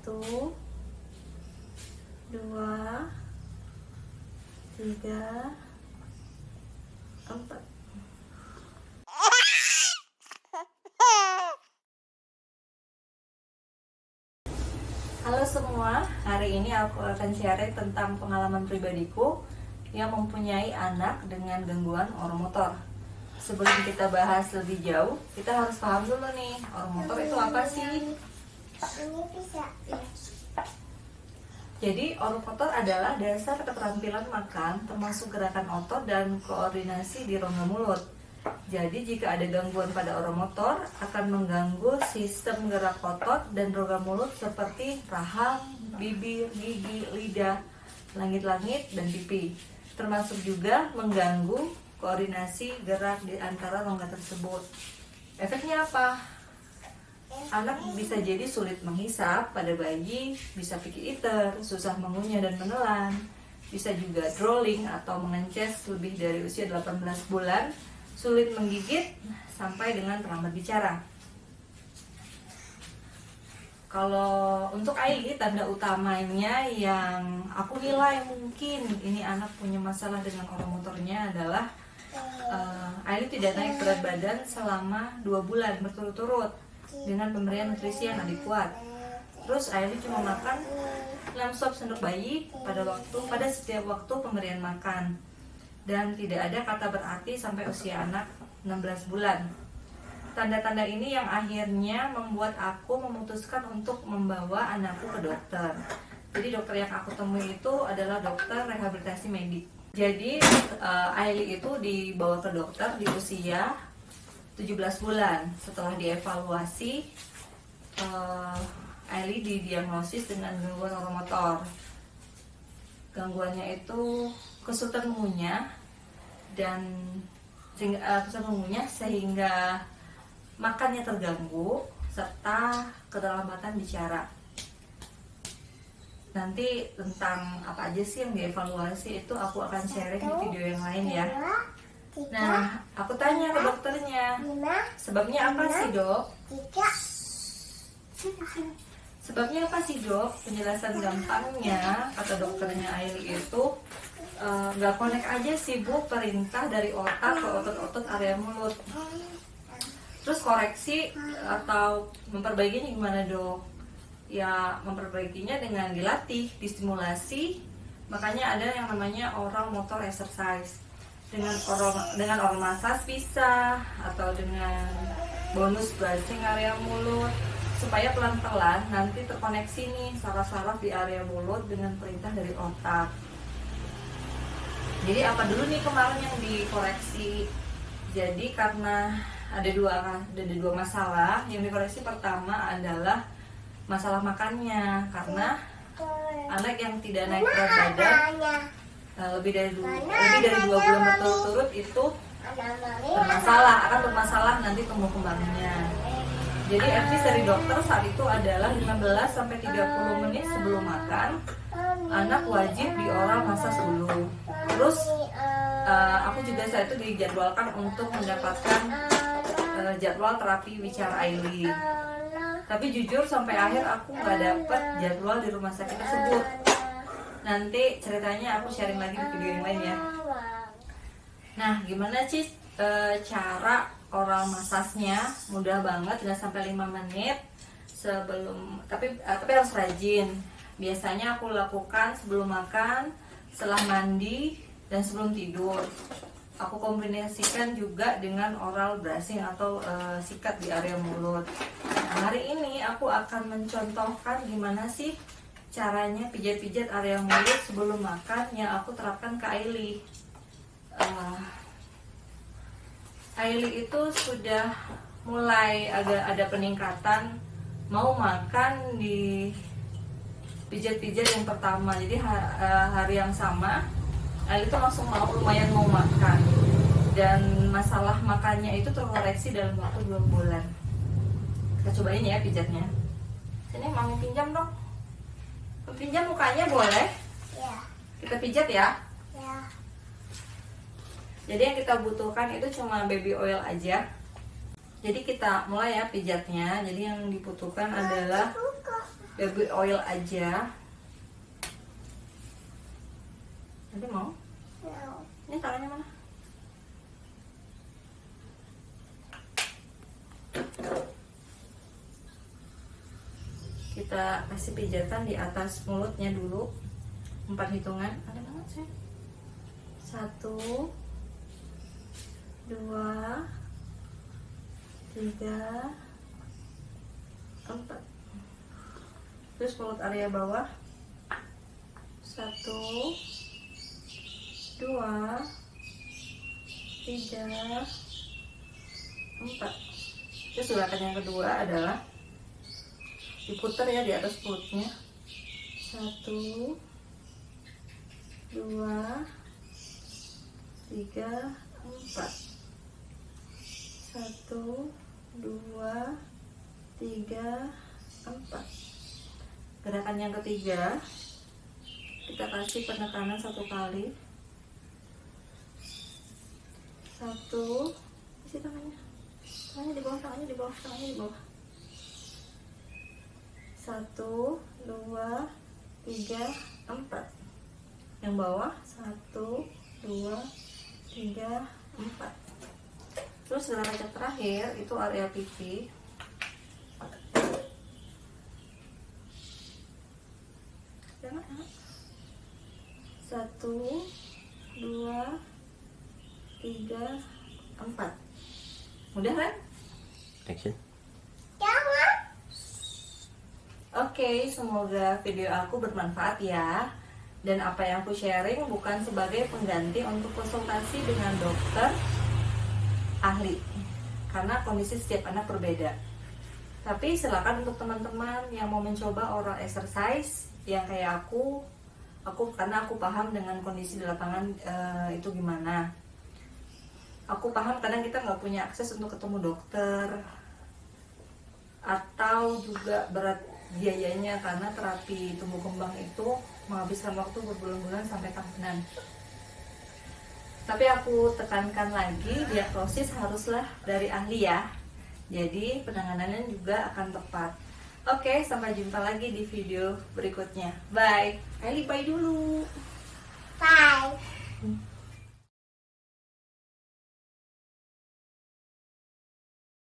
1, 2, 3, 4. Halo semua, hari ini aku akan share tentang pengalaman pribadiku yang mempunyai anak dengan gangguan oromotor. Sebelum kita bahas lebih jauh, kita harus paham dulu nih, oromotor itu apa sih? Jadi, oromotor adalah dasar keterampilan makan, termasuk gerakan otot dan koordinasi di rongga mulut. Jadi, jika ada gangguan pada oromotor, akan mengganggu sistem gerak otot dan rongga mulut seperti rahang, bibir, gigi, lidah, langit-langit, dan pipi. Termasuk juga mengganggu koordinasi gerak di antara rongga tersebut. Efeknya apa? Anak bisa jadi sulit menghisap pada bayi, bisa picky eater, susah mengunyah dan menelan, bisa juga drooling atau mengences lebih dari usia 18 bulan, sulit menggigit, sampai dengan terlambat bicara. Kalau untuk Aili, tanda utamanya yang aku nilai mungkin ini anak punya masalah dengan oromotornya adalah Aili tidak naik berat badan selama 2 bulan berturut-turut dengan pemberian nutrisi yang adekuat. Terus Aili cuma makan 6 sop sendok bayi pada setiap waktu pemberian makan. Dan tidak ada kata berarti sampai usia anak 16 bulan. Tanda-tanda ini yang akhirnya membuat aku memutuskan untuk membawa anakku ke dokter. Jadi dokter yang aku temui itu adalah dokter rehabilitasi medik. Jadi Aili itu dibawa ke dokter di usia 17 bulan. Setelah dievaluasi, Aili didiagnosis dengan gangguan oromotor. Gangguannya itu kesulitan mengunyah sehingga makannya terganggu serta keterlambatan bicara. Nanti tentang apa aja sih yang dievaluasi itu aku akan sharing di video yang lain ya. Nah, aku tanya ke dokternya, sebabnya apa sih dok? Sebabnya apa sih dok? Penjelasan gampangnya kata dokternya Aili itu nggak connect aja sih bu, perintah dari otak ke otot-otot area mulut. Terus koreksi atau memperbaikinya gimana dok? Ya memperbaikinya dengan dilatih, distimulasi. Makanya ada yang namanya oral motor exercise. Dengan oral massage bisa, atau dengan bonus brushing area mulut, supaya pelan-pelan nanti terkoneksi nih saraf-saraf di area mulut dengan perintah dari otak. Jadi apa dulu nih kemarin yang dikoreksi? Jadi karena ada dua masalah. Yang dikoreksi pertama adalah masalah makannya, karena anak yang tidak naik berat badan lebih dari 2 bulan berturut-turut itu akan bermasalah nanti tumbuh kembangnya. Jadi advice dari dokter saat itu adalah 15-30 menit sebelum makan anak wajib di oral massage dulu. Terus aku juga saat itu dijadwalkan untuk mendapatkan jadwal terapi bicara Aili. Tapi jujur sampai akhir aku nggak dapet jadwal di rumah sakit tersebut. Nanti ceritanya aku sharing lagi di video yang lain ya. Nah, gimana sih cara oral massage-nya? Mudah banget, nggak sampai 5 menit sebelum, tapi harus rajin. Biasanya aku lakukan sebelum makan, setelah mandi, dan sebelum tidur. Aku kombinasikan juga dengan oral brushing atau sikat di area mulut. Nah, hari ini aku akan mencontohkan gimana sih caranya pijat-pijat area mulut sebelum makan yang aku terapkan ke Aili. Aili itu sudah mulai agak ada peningkatan mau makan di pijat-pijat yang pertama. Jadi hari yang sama Aili itu langsung lumayan mau makan, dan masalah makannya itu terkoreksi dalam waktu 2 bulan. Kita cobain ya pijatnya. Sini mami pinjam dong. Pinjam mukanya boleh? Ya. Kita pijat ya? Ya. Jadi yang kita butuhkan itu cuma baby oil aja. Jadi kita mulai ya pijatnya. Jadi yang dibutuhkan adalah baby oil aja. Nanti mau? Ini tangannya mana? Kita kasih pijatan di atas mulutnya dulu. 4 hitungan. Ada banget sih. 1 2 3 4. Terus mulut area bawah. 1 2 3 4. Terus gerakan yang kedua adalah diputar ya di atas perutnya. 1 2 3 4. 1 2 3 4. Gerakan yang ketiga, kita kasih penekanan 1 kali. 1, isi tangannya. Tangannya di bawah, tangannya di bawah, tangannya di bawah. 1 2 3 4. Yang bawah 1 2 3 4. Terus gerakan yang terakhir itu area pipi. Jangan. 1 2 3 4. Udah kan? Action. Oke, semoga video aku bermanfaat ya. Dan apa yang aku sharing bukan sebagai pengganti untuk konsultasi dengan dokter ahli, karena kondisi setiap anak berbeda. Tapi silakan untuk teman-teman yang mau mencoba oral exercise yang kayak aku karena aku paham dengan kondisi di lapangan itu gimana. Aku paham kadang kita nggak punya akses untuk ketemu dokter, atau juga berat biayanya karena terapi tumbuh kembang itu menghabiskan waktu berbulan-bulan sampai tahunan. Tapi aku tekankan lagi, diagnosis haruslah dari ahli ya. Jadi penanganannya juga akan tepat. Oke, sampai jumpa lagi di video berikutnya. Bye. Kylie bye dulu. Bye.